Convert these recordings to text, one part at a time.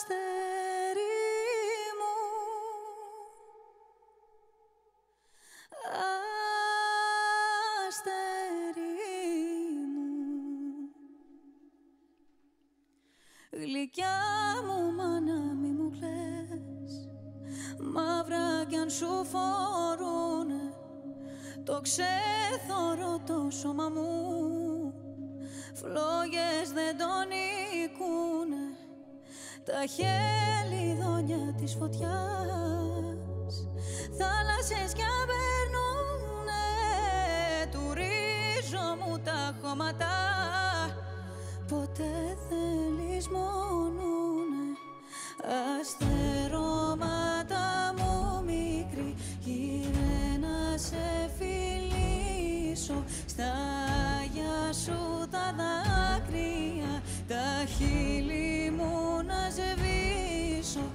αστέρι μου, αστέρι μου, γλυκιά μου μάνα μη μου κλαις, μαύρα κι αν σου φορούνε το ξέθωρο το σώμα μου, φλόγες δεν τον νικούνε τα χελιδόνια της φωτιάς, θάλασσες κι απερνούνε του ρίζο μου τα χώματα, ποτέ δεν λησμονούνε. Αστερώματα μου μικρή, γύρε να σε φιλήσω, στα άγια σου τα δάκρυα, τα χείλη μου να σβήσω.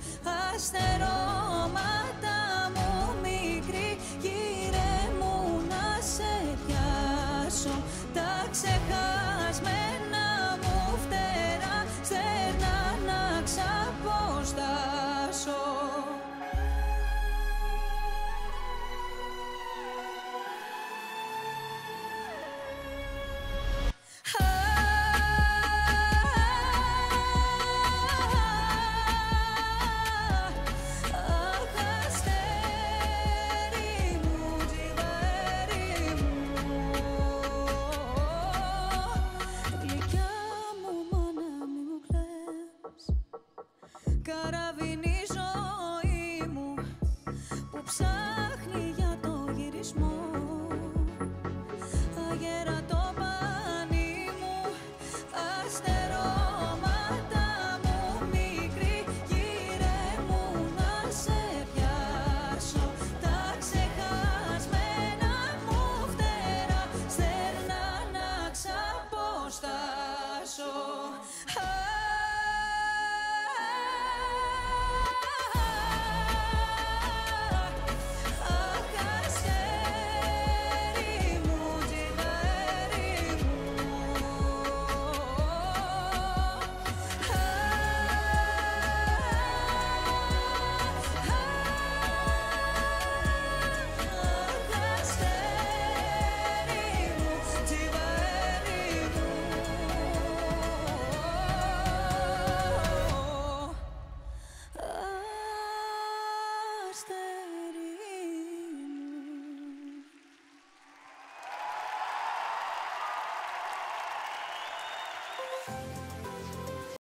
Αστερώματα μου μικρή, γύρε μου να σε πιάσω, τα ξεχασμένα μου φτερά στερνά να ξαποστάσω. Καραβίνει η ζωή μου που ψάχνει για το γυρισμό, αγέρα το πανί μου. Αστερώματα μου μικρή, γύρε μου να σε πιάσω, τα ξεχασμένα μου φτερά στερνά να ξαποστάσω. Thank you.